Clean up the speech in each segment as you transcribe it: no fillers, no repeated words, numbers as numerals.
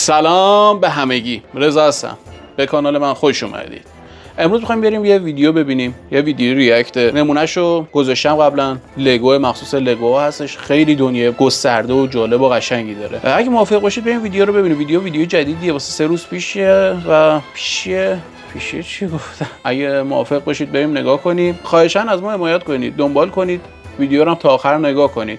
سلام به همگی، رضا هستم. به کانال من خوش اومدید. امروز می‌خوایم بریم یه ویدیو ببینیم، یه ویدیو ریاکت. نمونهشو گذاشتم قبلا، لگو مخصوص لگوها هستش. خیلی دنیای گسترده و جالب و قشنگی داره. اگه موافق باشید بریم ویدیو رو ببینیم. ویدیو جدیدیه، واسه 3 روز پیشه و پیشه چی گفتم؟ اگه موافق باشید بریم نگاه کنیم. خواهشاً از ما حمایت کنید، دنبال کنید، ویدیو رو هم تا آخر نگاه کنید.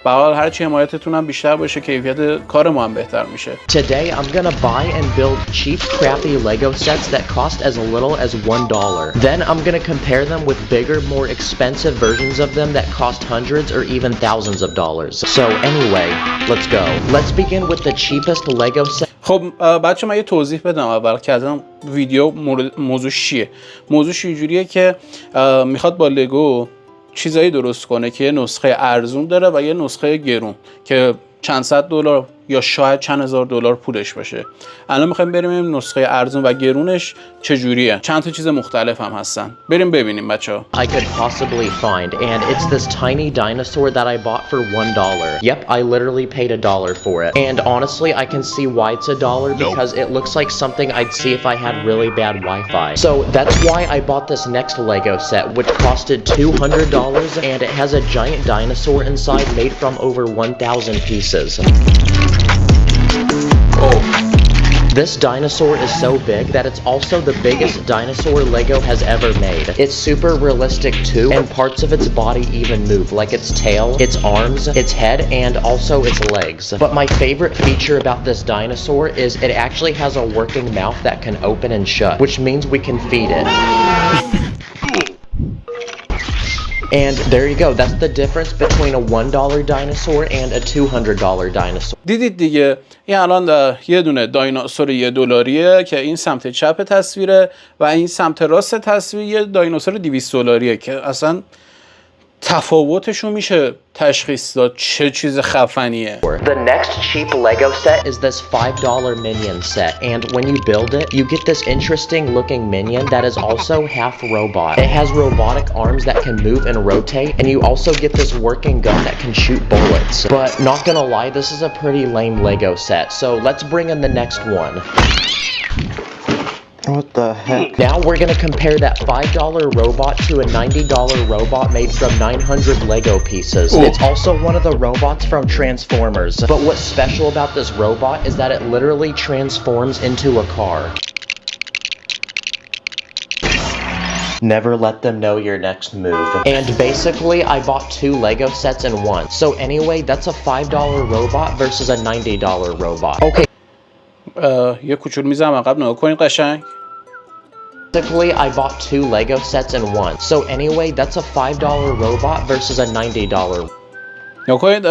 باحال هرچی حمایتتون هم بیشتر باشه کیفیت کار ما هم بهتر میشه. Today I'm gonna buy and build cheap crappy Lego sets that cost as little as $1. Then I'm gonna compare them with bigger, more expensive versions of them that cost hundreds or even thousands of dollars. So anyway, let's go. Let's begin with the cheapest Lego set. خب بچه من یه توضیح بدم اول که از ویدیو موضوع چیه. موضوع اینجوریه که میخواد با لگو چیزایی درست کنه که یه نسخه ارزون داره و یه نسخه گرون که چند صد دلار یا شاید چند هزار دلار پولش باشه. الان میخوایم بریم نسخه ارزون و گرونش چجوریه. چند تا چیز مختلف هم هستن. بریم ببینیم بچه‌ها. I could possibly find, and it's this tiny dinosaur that I bought for $1. Yep, I literally paid $1 for it. And honestly, I can see why it's $1 because it looks like something I'd see if I had really bad Wi-Fi. So that's why I bought this next Lego set, which costed $200, and it has a giant dinosaur inside made from over 1,000 pieces. This dinosaur is so big that it's also the biggest dinosaur Lego has ever made. It's super realistic too, and parts of its body even move, like its tail, its arms, its head, and also its legs. But my favorite feature about this dinosaur is it actually has a working mouth that can open and shut, which means we can feed it. And there you go, that's the difference between a $1 dinosaur and a $200 dinosaur. دیدید دیگه، این الان یه دونه دایناسور $1 که این سمت چپ تصویره و این سمت راست تصویر یه دایناسور $200 که اصلا تفاوتشون میشه تشخیص داد چه چیز خفنیه. The next cheap Lego set is this $5 minion set, and when you build it, you get this interesting looking minion that is also half robot. It has robotic arms that can move and rotate, and you also get this working gun that can shoot bullets. But not gonna lie, this is a pretty lame Lego set, so let's bring in the next one. What the heck? Now we're gonna compare that $5 robot to a $90 robot made from 900 Lego pieces. Ooh. It's also one of the robots from Transformers. But what's special about this robot is that it literally transforms into a car. Never let them know your next move. And basically, I bought 2 Lego sets in one. So anyway, that's a $5 robot versus a $90 robot. Okay. یه کوچولو میزنم عقب نگاه کنید قشنگ. Basically, I bought 2 Lego sets in one. So anyway, that's a $5 robot versus a $90. نگاه کنید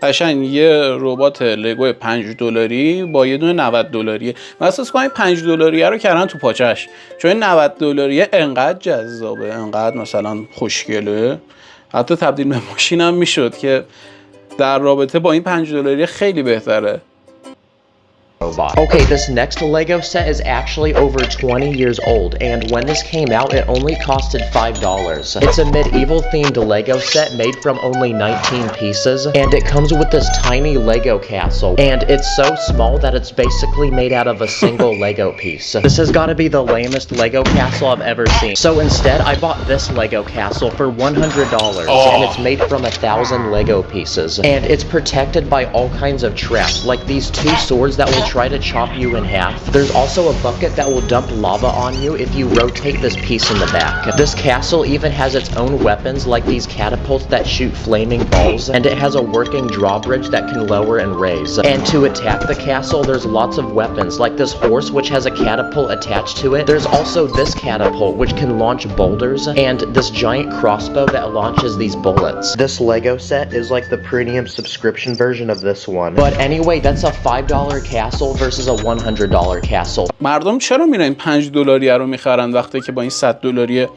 قشنگ یه ربات لگو $5 با یه دونه $90. من احساس کنم $5 رو کردن تو پاچش، چون این $90 انقدر جذابه، انقدر مثلا خوشگله، حتی تبدیل به ماشین هم میشد که در رابطه با این $5 خیلی بهتره. Okay, this next Lego set is actually over 20 years old, and when this came out, it only costed $5. It's a medieval themed Lego set made from only 19 pieces, and it comes with this tiny Lego castle, and it's so small that it's basically made out of a single Lego piece. This has got to be the lamest Lego castle I've ever seen. So instead, I bought this Lego castle for $100, and it's made from 1,000 Lego pieces, and it's protected by all kinds of traps, like these 2 swords that will try to chop you in half. There's also a bucket that will dump lava on you if you rotate this piece in the back. This castle even has its own weapons like these catapults that shoot flaming balls, and it has a working drawbridge that can lower and raise. And to attack the castle, there's lots of weapons like this horse which has a catapult attached to it. There's also this catapult which can launch boulders, and this giant crossbow that launches these bullets. This Lego set is like the premium subscription version of this one. But anyway, that's a $5 castle versus a $100 castle. مردم چرا میرن این $5 رو میخرن وقتی که با این $100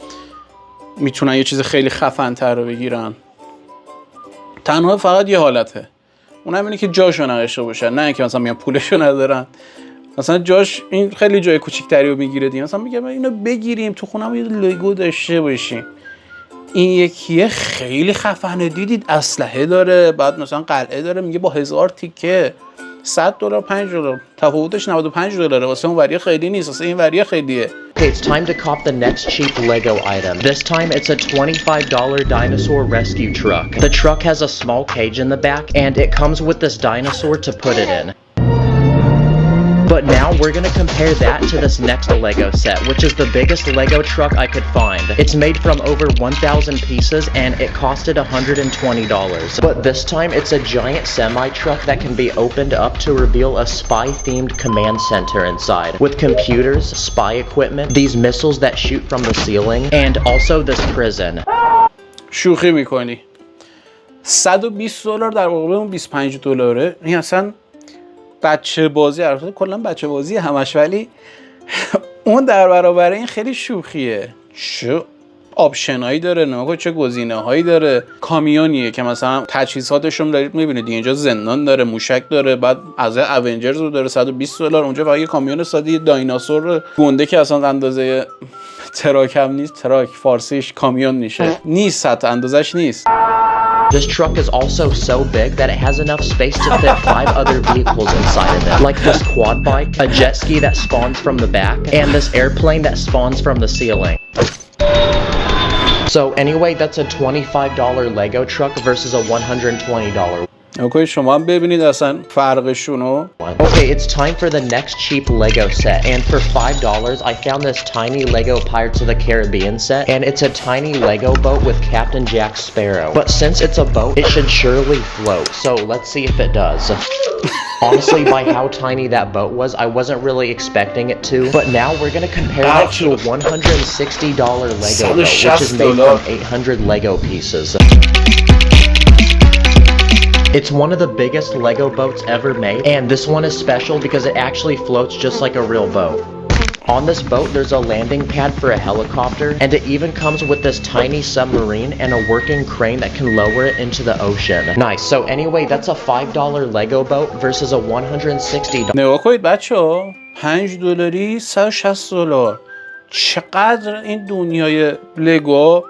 میتونن یه چیز خیلی خفن تر رو بگیرن؟ تنها فقط یه حالته، اونم اینه که جاشو نداشته باشن، نه اینکه مثلا میان پولشو ندارن. مثلا جاش این خیلی جای کوچیک‌تری رو میگیره دیگه، مثلا میگه اینو بگیریم تو خونم یه لگو داشته باشیم. این یکیه خیلی خفنه، دیدید اسلحه داره، بعد مثلا قلعه داره، میگه با 1000 تیکه $100 $5 تفاوتش $95 واسه اون وریه خیلی نیست، واسه این وریه خیلیه. Okay, it's time to cop the next cheap Lego item. This time it's a $25 dinosaur rescue truck. The truck has a small cage in the back and it comes with this dinosaur to put it in. But now we're gonna compare that to this next Lego set, which is the biggest Lego truck I could find. It's made from over 1,000 pieces and it costed $120. But this time it's a giant semi-truck that can be opened up to reveal a spy-themed command center inside, with computers, spy equipment, these missiles that shoot from the ceiling, and also this prison. شوخی میکنی؟ $120 در مقابل اون $25. این اصلا بچه بازی، البته کلا بچه بازی همش، ولی اون در برابر این خیلی شوخیه. چه آپشنایی داره، نگاه چه گزینه‌هایی داره. کامیونیه که مثلا تجهیزاتش رو دارید میبینید، اینجا زندان داره، موشک داره، بعد از اونجرز رو داره $120. اونجا فقط یه کامیون ساده، یه دایناسور گنده که اصلا اندازه تراک هم نیست، تراک فارسیش کامیون میشه، نیست، حتی اندازش نیست. This truck is also so big that it has enough space to fit 5 other vehicles inside of it, like this quad bike, a jet ski that spawns from the back, and this airplane that spawns from the ceiling. So anyway, that's a $25 Lego truck versus a $120. اوکی شما هم ببینید اصلا فرقشونو. Okay, it's time for the next cheap Lego set, and for $5 I found this tiny Lego Pirates of the Caribbean set, and it's a tiny Lego boat with Captain Jack Sparrow. But since it's a boat, it should surely float, so let's see if it does. Honestly, by how tiny that boat was, I wasn't really expecting it to, but now we're gonna compare that to a $160 Lego boat, which is made from 800 Lego pieces. It's one of the biggest Lego boats ever made, and this one is special because it actually floats just like a real boat. On this boat, there's a landing pad for a helicopter, and it even comes with this tiny submarine and a working crane that can lower it into the ocean. Nice. So anyway, that's a $5 Lego boat versus a $160. نگاه کنید بچه‌ها، $5 $160. چقدر این دنیای لگو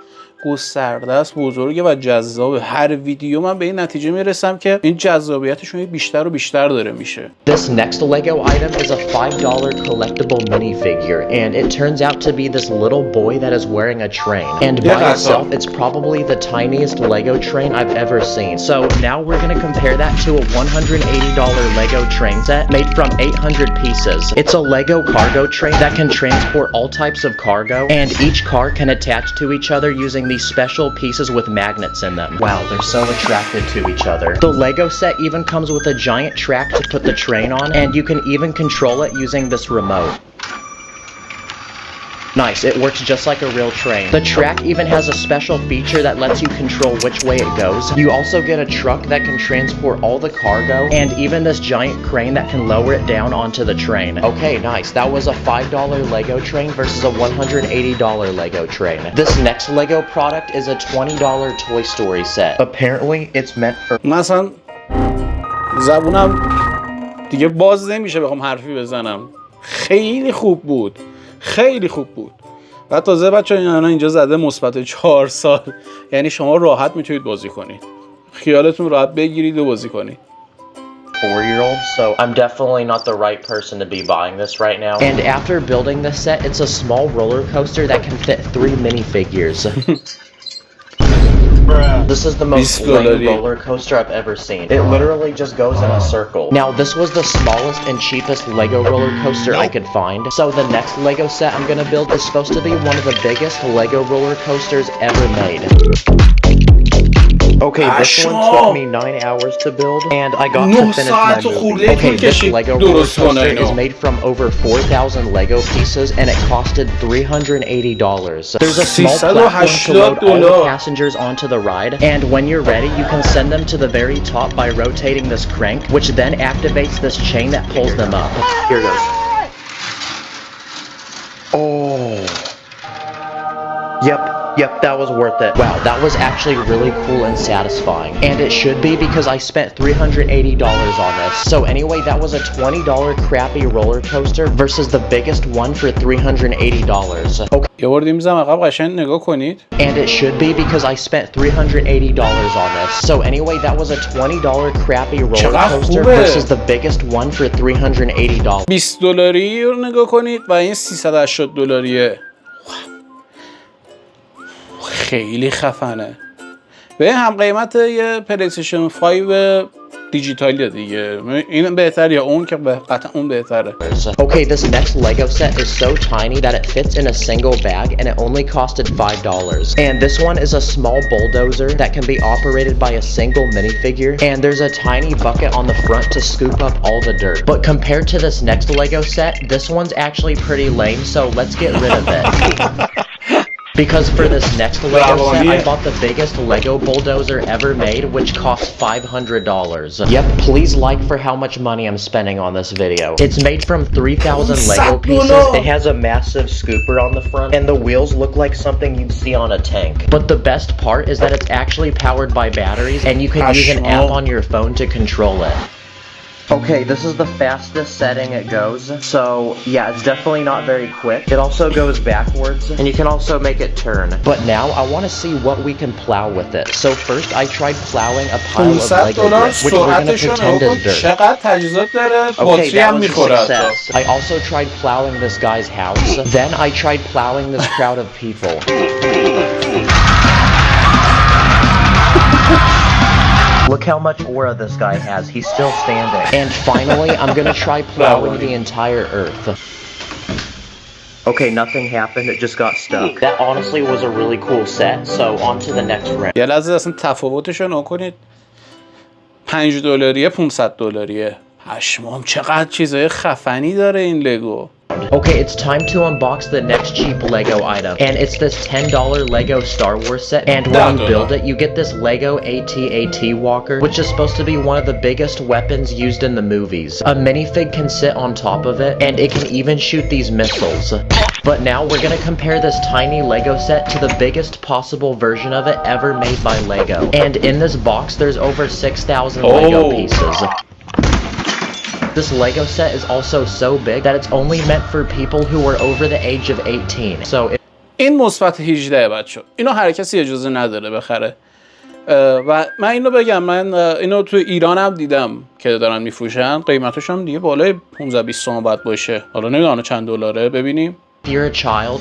گسترده است، بزرگه و جذابه. هر ویدیو من به این نتیجه میرسم که این جذابیتشون بیشتر و بیشتر داره میشه. This next Lego item is a $5 collectible minifigure, and it turns out to be this little boy that is wearing a train. And by itself, it's probably the tiniest Lego train I've ever seen. So now we're gonna compare that to a $180 Lego train set made from 800 pieces. It's a Lego cargo train that can transport all types of cargo, and each car can attach to each other using these special pieces with magnets in them. Wow, they're so attracted to each other. The Lego set even comes with a giant track to put the train on, and you can even control it using this remote. Nice, it works just like a real train. The track even has a special feature that lets you control which way it goes. You also get a truck that can transport all the cargo, and even this giant crane that can lower it down onto the train. Okay, nice. That was a $5 Lego train versus a $180 Lego train. This next Lego product is a $20 Toy Story set. Apparently, it's meant for... مثلا زبونم دیگه باز نمیشه بخوام حرفی بزنم. خیلی خوب بود. خیلی خوب بود. و تازه بچه‌ها اینا اینجا زده مثبت 4 سال. یعنی شما راحت میتونید بازی کنید. خیالتون راحت بگیرید و بازی کنید. 4-year-old, so I'm definitely not the right person to be buying this right now. And after building this set, it's a small roller coaster that can fit 3 minifigures. This is the most lame roller coaster I've ever seen. It literally just goes in a circle. Now, this was the smallest and cheapest Lego roller coaster I could find. So the next Lego set I'm gonna build is supposed to be one of the biggest Lego roller coasters ever made. Okay, this one took me 9 hours to build, and I got to finish my movie. Okay, this Lego roller coaster is made from over 4,000 Lego pieces, and it costed $380. There's a small platform to load all the passengers onto the ride, and when you're ready, you can send them to the very top by rotating this crank, which then activates this chain that pulls them up. Here it goes. Oh. Yep. Yep, that was worth it. Wow, that was actually really cool and satisfying. And it should be because I spent $380 on this. So anyway, that was a $20 crappy roller coaster versus the biggest one for $380. Okay. یه بار میزم عقب قشنگ نگاه کنید. And it should be because I spent $380 on this. So anyway, that was a $20 crappy roller coaster versus the biggest one for $380. $20 رو نگاه کنید و این $380. خیلی خفنه. به هم قیمت یه پلی‌استیشن 5 دیجیتالیه دیگه. این بهتره یا اون که قطعا اون بهتره. Okay, this next Lego set is so tiny that it fits in a single bag and it only costed $5. And this one is a small bulldozer that can be operated by a single minifigure. And there's a tiny bucket on the front to scoop up all the dirt. But compared to this next Lego set, this one's actually pretty lame, so let's get rid of it. Because for this next Lego set, I bought the biggest Lego bulldozer ever made, which cost $500. Yep, please like for how much money I'm spending on this video. It's made from 3,000 Lego pieces. It has a massive scooper on the front, and the wheels look like something you'd see on a tank. But the best part is that it's actually powered by batteries, and you can use an app on your phone to control it. Okay, this is the fastest setting it goes, so yeah, it's definitely not very quick. It also goes backwards, and you can also make it turn. But now I want to see what we can plow with it. So first I tried plowing a pile of Lego bricks, which we're going to pretend is dirt. Okay, that was a success. I also tried plowing this guy's house. Then I tried plowing this crowd of people. Look how much aura this guy has. He's still standing. And finally, I'm gonna try plowing the entire earth. Okay, nothing happened. It just got stuck. That honestly was a really cool set. So on to the next round. یه لحظه اصلا تفاوتش رو نکنید. $5 $500. پشمام چقدر چیزای خفنی داره این لگو. Okay, it's time to unbox the next cheap Lego item. And it's this $10 Lego Star Wars set. And when you build it, you get this Lego AT-AT walker, which is supposed to be one of the biggest weapons used in the movies. A minifig can sit on top of it, and it can even shoot these missiles. But now we're gonna compare this tiny Lego set to the biggest possible version of it ever made by Lego. And in this box, there's over 6,000 Lego pieces. This Lego set is also so big that it's only meant for people who are over the age of 18. So این مثبت 18 بچه. اینو هر کسی اجازه نداره بخره. و من اینو بگم، من اینو تو ایران هم دیدم که دارن میفروشن. قیمتش هم دیگه بالای 15-20 تومن باید باشه. حالا نمیدونم چند دلاره، ببینیم. If you're a child,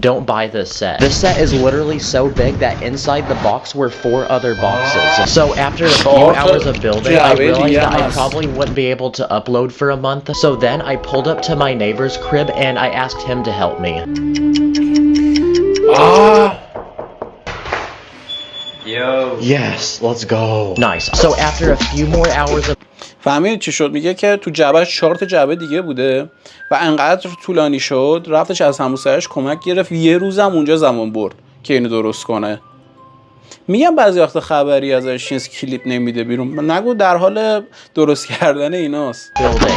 don't buy this set. This set is literally so big that inside the box were 4 other boxes. So after a few hours of building, I realized that I probably wouldn't be able to upload for a month. So then I pulled up to my neighbor's crib and I asked him to help me. Yo. Yes, let's go. Nice. So after a few more hours of فهمید چی شد؟ میگه که تو جعبهش 4 تا جعبه دیگه بوده و انقدر طولانی شد رفتش از همسایه‌اش کمک گرفت. یه روزم اونجا زمان برد که اینو درست کنه. میگم بعضی وقت خبری ازش نیست، کلیپ نمیده بیرون. نگو در حال درست کردن ایناست.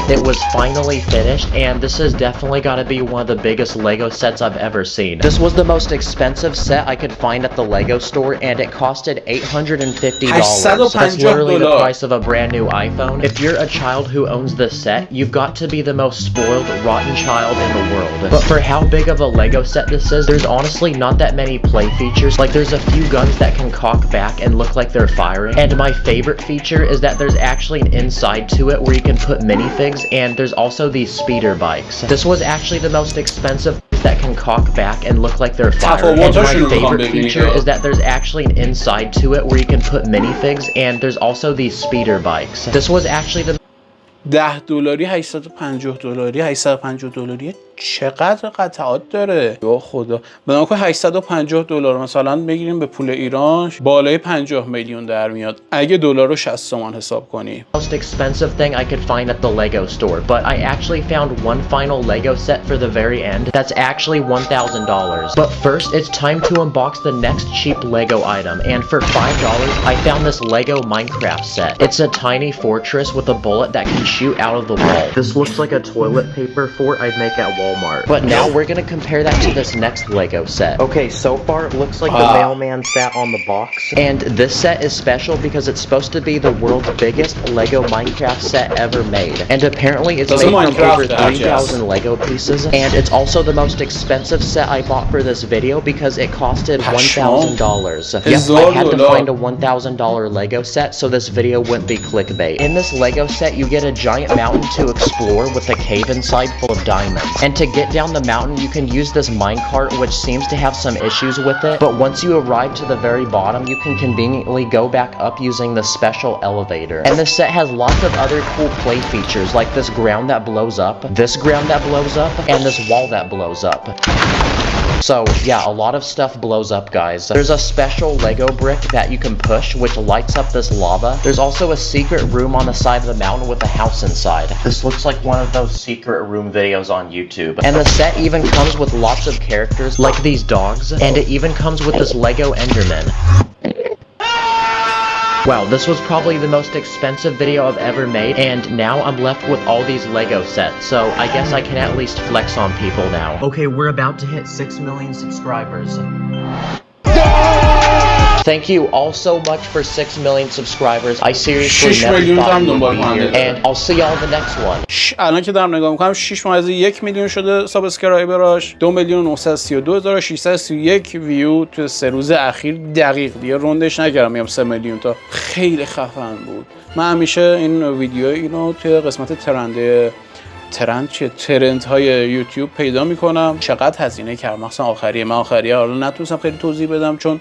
It was finally finished and this has definitely got to be one of the biggest Lego sets I've ever seen. This was the most expensive set I could find at the Lego store and it costed $850. That's literally the price of a brand new iPhone. If you're a child who owns this set, you've got to be the most spoiled, rotten child in the world. But for how big of a Lego set this is, there's honestly not that many play features. Like there's a few guns that can cock back and look like they're firing. And my favorite feature is that there's actually an inside to it where you can put minifigs, and there's also these speeder bikes. This was actually the most expensive that can cock back and look like they're firing. And my favorite feature is that there's actually an inside to it where you can put minifigs, and there's also these speeder bikes. This was actually the $10 $850 چقدر قطعات داره یا خدا. بنابراین که $850 مثلا بگیریم به پول ایران بالای 50 میلیون در میاد اگه دلار رو 60 تومان حساب کنی. most expensive thing I could find at the Lego store, but I actually found one final Lego set for the very end that's actually $1,000. But first it's time to unbox the next cheap Lego item, and for $5 I found this Lego Minecraft set. It's a tiny fortress with a bullet that can shoot out of the wall. This looks like a toilet paper fort I'd make at Walmart. Walmart. But now we're gonna compare that to this next Lego set. Okay, so far it looks like the mailman sat on the box. And this set is special because it's supposed to be the world's biggest Lego Minecraft set ever made. And apparently it's made from over 3,000 Lego pieces. And it's also the most expensive set I bought for this video because it costed $1,000. Yes, I had to find a $1,000 Lego set so this video wouldn't be clickbait. In this Lego set, you get a giant mountain to explore with a cave inside full of diamonds. And to get down the mountain, you can use this minecart, which seems to have some issues with it. But once you arrive to the very bottom, you can conveniently go back up using the special elevator. And this set has lots of other cool play features, like this ground that blows up, this ground that blows up, and this wall that blows up. So yeah, a lot of stuff blows up, guys. There's a special Lego brick that you can push, which lights up this lava. There's also a secret room on the side of the mountain with a house inside. This looks like one of those secret room videos on YouTube. And the set even comes with lots of characters, like these dogs, and it even comes with this Lego Enderman. Wow, this was probably the most expensive video I've ever made, and now I'm left with all these Lego sets, so I guess I can at least flex on people now. Okay, we're about to hit 6 million subscribers. Thank you all so much for 6 million subscribers. I seriously never thought you would be here, and I'll see y'all the next one. الان که دارم نگاه میکنم 6.1 میلیون شده سابسکرایبراش، 2,932,631 ویو تو 3 روز اخیر. دقیق دیگه روندش نکردم، میگم 3 میلیون تا. خیلی خفن بود. من همیشه این ویدیو اینو توی قسمت ترند های یوتیوب پیدا میکنم. چقدر هزینه کردم مثلا آخریه حالا نتونستم خیلی توضیح بدم چون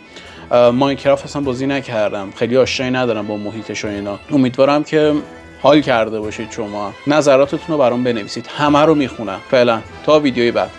ماینکرافت اصلا بازی نکردم، خیلی آشنایی ندارم با محیطش و اینا. امیدوارم که حال کرده باشید. شما نظراتتون رو برام بنویسید، همه رو میخونم. فعلا تا ویدیوی بعد.